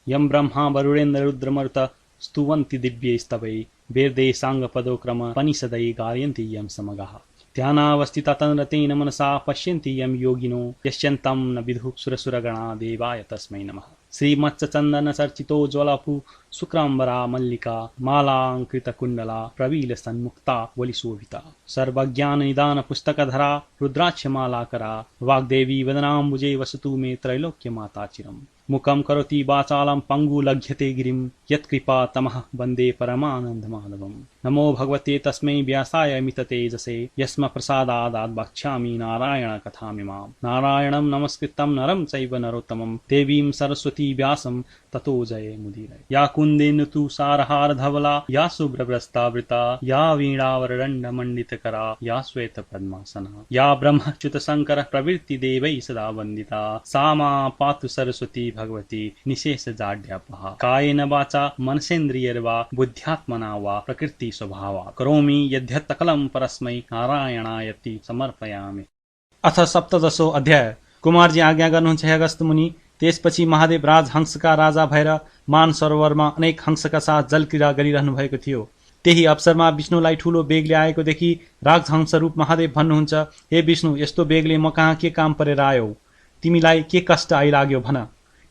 यं ब्रह्मा वरुणेन्द्र रुद्रमरुत स्तुवन्ति दिव्यैस्तवै वेदै साङ्गपदोक्रम पनिषदै गायन्ति यं समगाः ध्यानावस्थिता तन्रतेन मनसा पश्यन्ति यं योगिनो यस्यन्तं न विदुः सुरसुरगणा देवाय तस्मै नमः। श्रीमत्स्यचन्दन चर्चितो ज्वलपु शुक्राम्बरा मल्लिका मालाङ्कृतकुण्डला प्रवील सन्मुक्ता वलिशोभिता सर्वज्ञान निदान पुस्तकधरा रुद्राक्षमालाकरा वाग्देवी वदनाम्बुजे वसतु मे त्रैलोक्य माता चिरम्। मुखं करोति वाचालं पङ्गु लघ्यते गिरिं यत्कृपा तमः वन्दे परमानन्दमाधवम्। नमो भगवते तस्मै व्यासाय मिततेजसे यस्म प्रसादादात् वक्ष्यामि नारायण कथामिमाम्। नारायणं नमस्कृतं नरं चैव नरोत्तमं देवीं सरस्वती व्यासं ततो जये मुदीरये। या कुन्देन्दु तुषारहार धवला या शुभ्रवस्त्रावृता या वीणावरदण्डमण्डितकरा या श्वेतपद्मासना या ब्रह्मच्युत शङ्कर प्रवृत्ति देवैः सदा वन्दिता सा मा पातु सरस्वती भगवती निशेष जाड्यापहा। कायेन वाचा मनसेन्द्रियैर्वा बुद्ध्यात्मना वा प्रकृति स्वभावा करोमि यद्यत् सकलं परस्मै नारायणायति समर्पयामि। अथ सप्तदशो अध्याय। कुमारजी आज्ञा गर्नुहुन्छ हे अगस्त्य मुनि। त्यसपछि महादेव राज हंसका राजा भएर मान सरोवरमा अनेक हंसका साथ जलक्रीडा गरिरहनु भएको थियो। त्यही अवसरमा विष्णुलाई ठूलो बेगले आएको देखि राजहंस रूप महादेव भन्नुहुन्छ, हे विष्णु, यस्तो बेगले म कहाँ के काम परेर आयौ? तिमीलाई के कष्ट आइलाग्यो भन।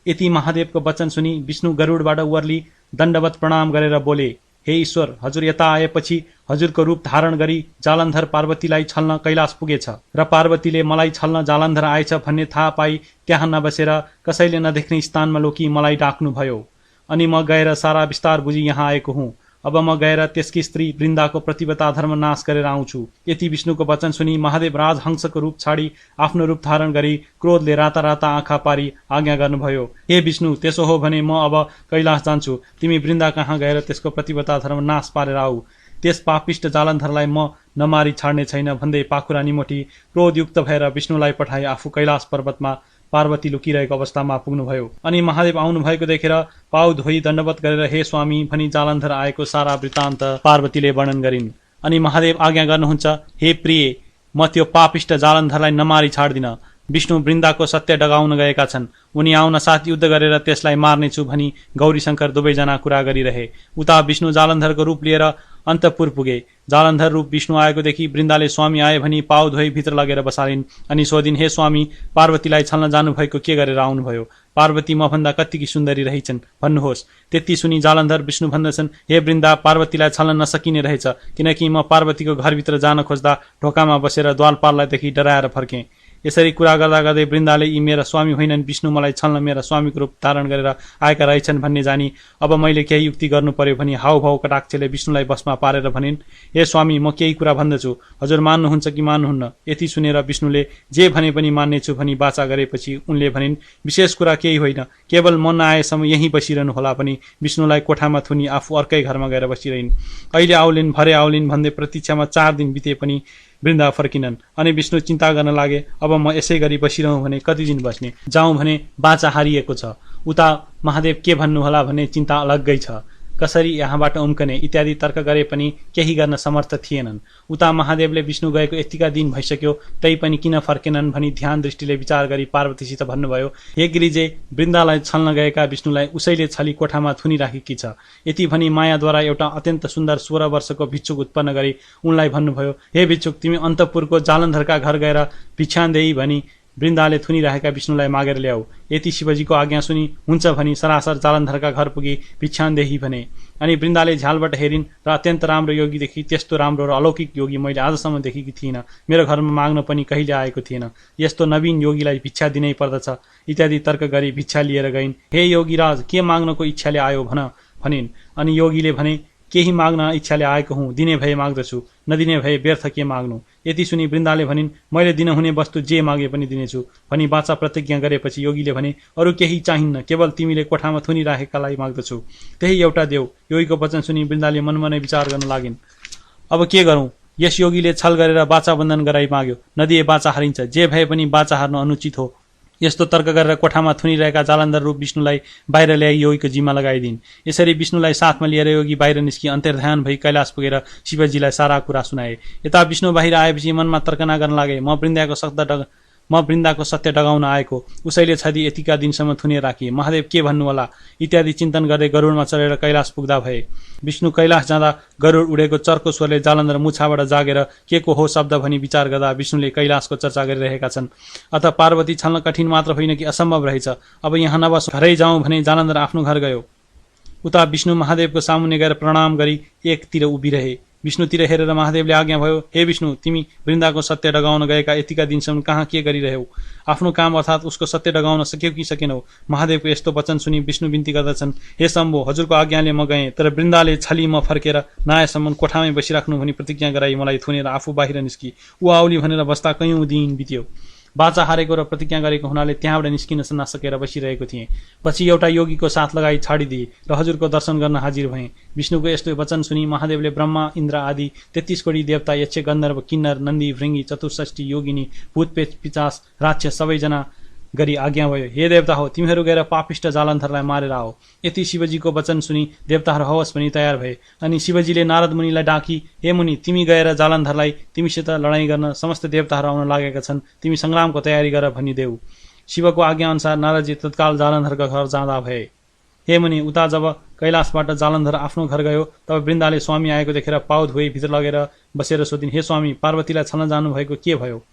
यति महादेवको वचन सुनि विष्णु गरुडबाट उर्ली दण्डवत प्रणाम गरेर बोले, हे ईश्वर, हजुर यता आएपछि हजुरको रूप धारण गरी जालन्धर पार्वतीलाई छल्न कैलाश पुगेछ र पार्वतीले मलाई छल्न जालन्धर आएछ भन्ने थाहा पाई त्यहाँ नबसेर कसैले नदेख्ने स्थानमा लोकी मलाई डाक्नुभयो। अनि म गएर सारा विस्तार बुझी यहाँ आएको हुँ। अब म गएर त्यसकी स्त्री वृन्दाको प्रतिव्रता धर्म नाश गरेर आउँछु। यति विष्णुको वचन सुनि महादेव राजहंसको रूप छाडी आफ्नो रूप धारण गरी क्रोधले राता राता आँखा पारी आज्ञा गर्नुभयो, हे विष्णु, त्यसो हो भने म अब कैलाश जान्छु। तिमी वृन्दा कहाँ गएर त्यसको प्रतिव्रता धर्म नाश पारेर आऊ। त्यस पापिष्ट जालन्धरलाई म नमारी छाड्ने छैन भन्दै पाखुरा निमोठी क्रोधयुक्त भएर विष्णुलाई पठाई आफू कैलाश पर्वतमा पार्वती लुकिरहेको अवस्थामा पुग्नुभयो। अनि महादेव आउनु भएको देखेर पाउ धोई दण्डवत गरेर हे स्वामी भनी जालन्धर आएको सारा वृत्तान्त पार्वतीले वर्णन गरिन्। अनि महादेव आज्ञा गर्नुहुन्छ, हे प्रिय, म त्यो पापिष्ट जालन्धरलाई नमारी छाड्दिन। विष्णु वृन्दाको सत्य डगाउन गएका छन्। उनी आउन साथ युद्ध गरेर त्यसलाई मार्नेछु भनी गौरी शङ्कर दुवैजना कुरा गरिरहे। उता विष्णु जालन्धरको रूप लिएर अन्तपुर पुगे। जालन्धर रूप विष्णु आएको देखि वृन्दाले स्वामी आए भनी पाउ धोई भित्र लगेर बसालिन्। अनि सोधिन्, हे स्वामी, पार्वतीलाई छल्न जानुभएको के गरेर आउनुभयो? पार्वती मभन्दा कतिकी सुन्दरी रहेछन्, भन्नुहोस्। त्यति सुनि जालन्धर विष्णु भन्दछन्, हे वृन्दा, पार्वतीलाई छल्न नसकिने रहेछ, किनकि म पार्वतीको घरभित्र जान खोज्दा ढोकामा बसेर द्वारपालदेखि डराएर फर्केँ। यसरी कुरा गर्दा गर्दै वृन्दाले यी मेरा स्वामी होइनन्, विष्णु मलाई छल्न मेरा स्वामीको रूप धारण गरेर आएका रहेछन् भन्ने जानी अब मैले केही युक्ति गर्नु पर्यो भनी हाउभाउ कटाक्षले विष्णुलाई बसमा पारेर भनिन्, हे स्वामी, म केही कुरा भन्दछु, हजुर मान्नुहुन्छ कि मान्नुहुन्न? यति सुनेर विष्णुले जे भने पनि मान्नेछु भनी वाचा गरेपछि उनले भनिन्, विशेष कुरा केही होइन, केवल म नआएसम्म यहीँ बसिरहनु होला भनी विष्णुलाई कोठामा थुनी आफू अर्कै घरमा गएर बसिरहन्। अहिले आउलिन् भरे आउलिन् भन्दै प्रतीक्षामा 4 दिन बिते पनि वृन्दा फर्किनन्। अनि विष्णु चिन्ता गर्न लागे, अब म यसै गरी बसिरहँ भने कति दिन बस्ने, जाउँ भने बाचा हारिएको छ। उता महादेव के भन्नुहोला भन्ने चिन्ता अलग्गै छ। कसरी यहाँबाट उम्कने इत्यादि तर्क गरे पनि केही गर्न समर्थ थिएनन्। उता महादेवले विष्णु गएको यतिका दिन भइसक्यो तै पनि किन फर्केनन् भनी ध्यान दृष्टिले विचार गरी पार्वतीसित भन्नुभयो, हे गिरिजे, वृन्दालाई छल्न गएका विष्णुलाई उसैले छली कोठामा थुनिराखेकी छ। यति भनी मायाद्वारा एउटा अत्यन्त सुन्दर 16 वर्षको भिक्षुक उत्पन्न गरी उनलाई भन्नुभयो, हे भिक्षुक, तिमी अन्तपुरको जालन्धरका घर गएर भिक्षान देई भनी वृन्दाले थुनिरहेका विष्णुलाई मागेर ल्याऊ। यति शिवजीको आज्ञा सुनि हुन्छ भनी सरासर जालन्धरका घर पुगी भिक्षानदेही भने। अनि वृन्दाले झ्यालबाट हेरिन् र अत्यन्त राम्रो योगी देखि, त्यस्तो राम्रो र अलौकिक योगी मैले आजसम्म देखेकी थिइनँ, मेरो घरमा माग्न पनि कहिले आएको थिएन, यस्तो नवीन योगीलाई भिक्षा दिनै पर्दछ इत्यादि तर्क गरी भिक्षा लिएर गइन्। हे योगीराज, के माग्नको इच्छाले आयो भनिन्। अनि योगीले भने, केही माग्न इच्छाले आएको हुँ, दिने भए माग्दछु, नदिने भए व्यर्थ के माग्नु। यति सुनि वृन्दाले भनिन्, मैले दिनहुने वस्तु जे मागे पनि दिनेछु भनी बाचा प्रतिज्ञा गरेपछि योगीले भने, अरू केही चाहिन्न, केवल तिमीले कोठामा थुनिराखेकालाई माग्दछु, त्यही एउटा देऊ। योगीको वचन सुनि वृन्दाले मनमा नै विचार गर्न लागिन्, अब के गरौँ? यस योगीले छल गरेर बाचा बन्धन गराई माग्यो, नदिए बाचा हारिन्छ, जे भए पनि बाचा हार्नु अनुचित हो। यस्तो तर्क गरेर कोठामा थुनिरहेका जालन्धर रूप विष्णुलाई बाहिर ल्याई योगीको जिम्मा लगाइदिन्। यसरी विष्णुलाई साथमा लिएर योगी बाहिर निस्की अन्तर्ध्यान भई कैलाश पुगेर शिवजीलाई सारा कुरा सुनाए। यता विष्णु बाहिर आएपछि मनमा तर्कना गर्न लागे, म वृन्दाको म वृन्दाको सत्य डगाउन आएको, उसैले छदी यतिका दिनसम्म थुने राखिए, महादेव के भन्नु होला इत्यादि चिन्तन गर्दै गरुडमा चढेर कैलाश पुग्दा भए। विष्णु कैलाश जाँदा गरुड उडेको चर्को स्वरले जालन्धर मुछाबाट जागेर के को हो शब्द भनी विचार गर्दा विष्णुले कैलाशको चर्चा गरिरहेका छन्। अत पार्वती छल्न कठिन मात्र होइन कि असम्भव रहेछ। अब यहाँ नबस, घरै जाउँ भने जालन्धर आफ्नो घर गयो। उता विष्णु महादेवको सामुन्ने गएर प्रणाम गरी एकतिर उभिरहे। विष्णुतिर हेरेर महादेवले आज्ञा भयो, हे विष्णु, तिमी वृन्दाको सत्य डगाउन गएका यतिका दिनसम्म कहाँ के गरिरह्यौ? आफ्नो काम अर्थात् उसको सत्य डगाउन सक्यौ कि सकेनौ? महादेवको यस्तो वचन सुनि विष्णु बिन्ती गर्दछन्, हे शम्भो, हजुरको आज्ञाले म गएँ, तर वृन्दाले छली म फर्केर नआएसम्म कोठामै बसिराख्नु भनी प्रतिज्ञा गराई मलाई थुनेर आफू बाहिर निस्की। ऊ आउली भनेर बस्दा कैयौं दिन बित्यो। बाचा हारेको र प्रतिज्ञा गरेको हुनाले त्यहाँबाट निस्किन नसकेर बसिरहेको थिएँ। पछि एउटा योगीको साथ लगाई छाडिदिए र हजुरको दर्शन गर्न हाजिर भएँ। विष्णुको यस्तो वचन सुनि महादेवले ब्रह्मा, इन्द्र आदि 33 कोटी देवता, यक्ष, गन्धर्व, किन्नर, नन्दी, भृङ्गी, 64 योगिनी, भूत, प्रेत, पिशाच, राक्षस सबैजना गरी आज्ञा भयो, हे देवता हो, तिमीहरू गएर पापिष्ट जालन्धरलाई मारेर आओ। यति शिवजीको वचन सुनि देवताहरू हवस भनी तयार भए। अनि शिवजीले नारद मुनिलाई डाकी, हे मुनि, तिमी गएर जालन्धरलाई तिमीसित लडाईँ गर्न समस्त देवताहरू आउन लागेका छन्, तिमी सङ्ग्रामको तयारी गर भनिदेऊ। शिवको आज्ञा अनुसार नारदजी तत्काल जालन्धरका घर जाँदा भए। हे मुनि, उता जब कैलाशबाट जालन्धर आफ्नो घर गयो तब वृन्दाले स्वामी आएको देखेर पाउ धोई भित्र लगेर बसेर सोधिन्, हे स्वामी, पार्वतीलाई छल्न जानुभएको के भयो?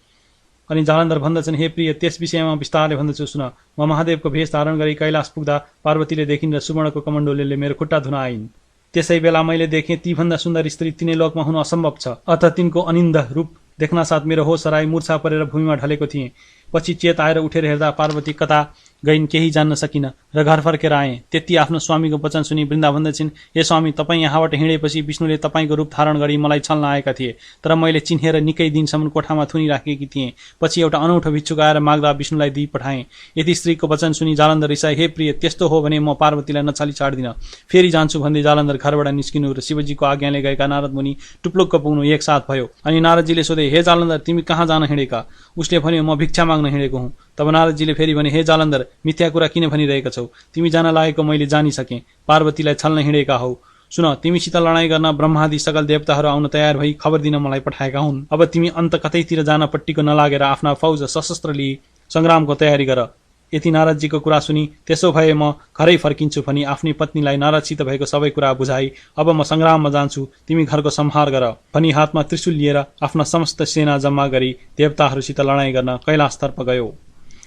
अनि जालन्धर भन्दछन्, हे प्रिय, त्यस विषयमा विस्तारले भन्दछु सुन। म महादेवको भेष धारण गरी कैलाश पुग्दा पार्वतीले देखिन् र सुवर्णको कमण्डलुले मेरो खुट्टा धुन आइन्। त्यसै बेला मैले देखेँ तीभन्दा सुन्दर स्त्री तिनै लोकमा हुनु असम्भव छ। अत तिनको अनिन्द रूप देख्नासाथ मेरो होस हराई मूर्छा परेर भूमिमा ढलेको थिएँ। पछि चेत आएर उठेर हेर्दा पार्वती कता गइन् केही जान्न सकिन र घर फर्केर आएँ। त्यति आफ्नो स्वामीको वचन सुनि वृन्दा भन्दछिन्, हे स्वामी, तपाईँ यहाँबाट हिँडेपछि विष्णुले तपाईँको रूप धारण गरी मलाई छल्न आएका थिए, तर मैले चिन्हेर निकै दिनसम्म कोठामा थुनिराखेकी थिएँ। पछि एउटा अनौठो भिक्षुक आएर माग्दा विष्णुलाई दिई पठाएँ। यति स्त्रीको वचन सुनि जालन्धर रिसाए, हे प्रिय, त्यस्तो हो भने म पार्वतीलाई नछाली छाड्दिन, फेरि जान्छु भन्दै जालन्धर घरबाट निस्किनु र शिवजीको आज्ञाले गएका नारद मुनि टुप्लुक्क पुग्नु एकसाथ भयो। अनि नारदजीले सोधे, हे जालन्धर, तिमी कहाँ जान हिँडेका? उसले भन्यो, म भिक्षा माग्न हिँडेको हुँ। तब नारदजीले फेरि भने, हे जालन्धर, मिथ्या कुरा किन भनिरहेका छौ? तिमी जान लागेको मैले जानिसकेँ, पार्वतीलाई छल्न हिँडेका हौ। सुन, तिमीसित लडाईँ गर्न ब्रह्मादि सकल देवताहरू आउन तयार भई खबर दिन मलाई पठाएका हुन्। अब तिमी अन्त कतैतिर जान पट्टिको नलागेर आफ्ना फौज सशस्त्र लिई सङ्ग्रामको तयारी गर। यति नारदजीको कुरा सुनि, त्यसो भए म घरै फर्किन्छु भनी आफ्नी पत्नीलाई नारदसित भएको सबै कुरा बुझाई, अब म सङ्ग्राममा जान्छु, तिमी घरको सम्हार गर भनी हातमा त्रिशूल लिएर आफ्ना समस्त सेना जम्मा गरी देवताहरूसित लडाईँ गर्न कैलाशतर्फ गयो।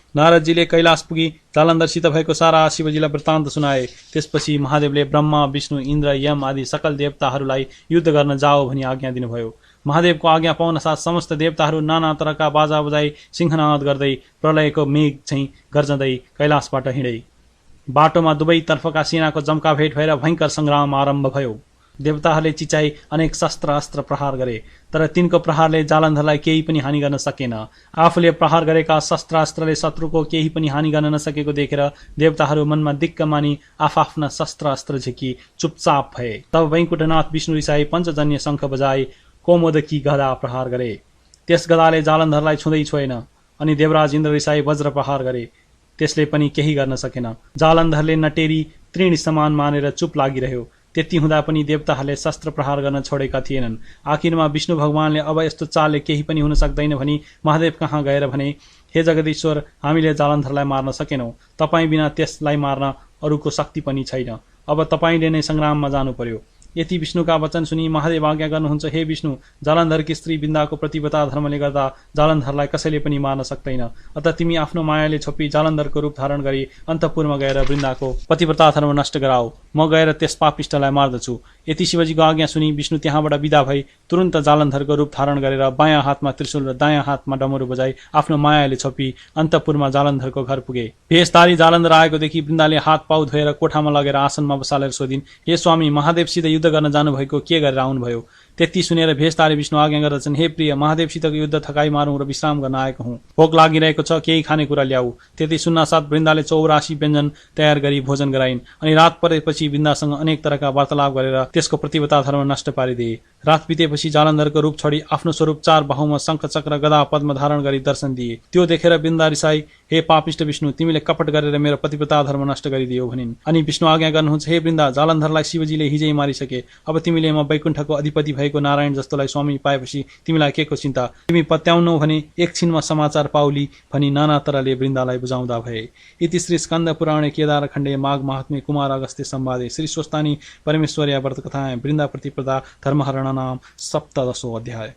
नारदजीले कैलाश पुगी जालन्धरसित भएको सारा शिवजीलाई वृत्तान्त सुनाए। त्यसपछि महादेवले ब्रह्मा, विष्णु, इन्द्र, यम आदि सकल देवताहरूलाई युद्ध गर्न जाओ भनी आज्ञा दिनुभयो। महादेवको आज्ञा पाउन साथ समस्त देवताहरू नाना तरका बाजा बजाई सिंहनाद गर्दै प्रलयको मेघ झैँ गर्जँदै कैलाशबाट हिँडे। बाटोमा दुवैतर्फका सेनाको जम्का भेट भएर भयङ्कर सङ्ग्राम आरम्भ भयो। देवताहरूले चिचाई अनेक शस्त्र अस्त्र प्रहार गरे, तर तिनको प्रहारले जालन्धरलाई केही पनि हानि गर्न सकेन। आफूले प्रहार गरेका शस्त्रास्त्रले शत्रुको केही पनि हानि गर्न नसकेको देखेर देवताहरू मनमा दिक्क मानी आफ्ना शस्त्र अस्त्र झिकी चुपचाप भए। तब वैकुण्ठनाथ विष्णु रिसाई पञ्चजन्य शङ्ख बजाई कोमोदकी गदा प्रहार गरे। त्यस गदाले जालन्धरलाई छुँदै छोएन। अनि देवराज इन्द्र रिसाई वज्र प्रहार गरे, त्यसले पनि केही गर्न सकेन। जालन्धरले नटेरी तृण समान मानेर चुप लागिरह्यो। त्यति हुँदा पनि देवताहरूले शस्त्र प्रहार गर्न छोडेका थिएनन्। आखिरमा विष्णु भगवानले अब यस्तो चालले केही पनि हुन सक्दैन भनी महादेव कहाँ गएर भने, हे जगदीश्वर, हामीले जालन्धरलाई मार्न सकेनौँ, तपाईँ बिना त्यसलाई मार्न अरूको शक्ति पनि छैन। अब तपाईँले नै सङ्ग्राममा जानु पर्यो। यति विष्णुका वचन सुनि महादेव आज्ञा गर्नुहुन्छ, हे विष्णु, जालन्धरकी स्त्री बिन्दाको प्रतिव्रता धर्मले गर्दा जालन्धरलाई कसैले पनि मार्न सक्दैन। अत तिमी आफ्नो मायाले छोपी जालन्धरको रूप धारण गरी अन्तपुरमा गएर वृन्दाको प्रतिव्रता धर्म नष्ट गराऊ। म गएर त्यस पापिष्टलाई मार्दछु। यति शिवजीको आज्ञा सुनि विष्णु त्यहाँबाट विदा भई तुरन्त जालन्धरको रूप धारण गरेर बायाँ हातमा त्रिशूल र दायाँ हातमा डमरू बजाई आफ्नो मायाले छोपी अन्तपुरमा जालन्धरको घर पुगे। भेषधारी जालन्धर आएकोदेखि वृन्दाले हात पाउ धोएर कोठामा लगेर आसनमा बसालेर सोधिन्, हे स्वामी, महादेवसित युद्ध गर्न जानुभएको के गरेर आउनुभयो? त्यति सुनेर भेषधारी विष्णु आज्ञा गर्दछन्, हे प्रिय, महादेवसितको युद्ध थकाई मारौँ र विश्राम गर्न आएको हुँ। भोक लागिरहेको छ, केही खानेकुरा ल्याऊ। त्यति सुन्नासाथ वृन्दाले 84 व्यञ्जन तयार गरी भोजन गराइन्। अनि रात परेपछि वृन्दासँग अनेक तरका वार्तालाप गरेर त्यसको प्रतिव्रता धर्म नष्ट पारिदिए। रात बितेपछि जालन्धरको रूप छोडी आफ्नो स्वरूप 4 बाहुमा शङ्ख चक्र गदा पद्म धारण गरी दर्शन दिए। त्यो देखेर वृन्दा रिसाई हे पापिष्ट विष्णु, तिमीले कपट गरेर मेरो पतिव्रता धर्म नष्ट गरिदियो भनिन्। अनि विष्णु आज्ञा गर्नुहुन्छ, हे वृन्दा, जालन्धरलाई शिवजीले हिजै मारिसके। अब तिमीले म वैकुण्ठको अधिपति भएको नारायण जस्तोलाई स्वामी पाएपछि तिमीलाई के को चिन्ता? तिमी पत्याउनौ भने एकछिनमा समाचार पाउली भनी नाना तरले वृन्दालाई बुझाउँदा भए। इति श्री स्कन्द पुराणे केदारखण्डे माघ महात्म्ये कुमार अगस्त्य संवादे श्री स्वस्तानी परमेश्वर्या व्रत कथाएं वृन्दा प्रतिपदा धर्महरण नाम 17 अध्याय।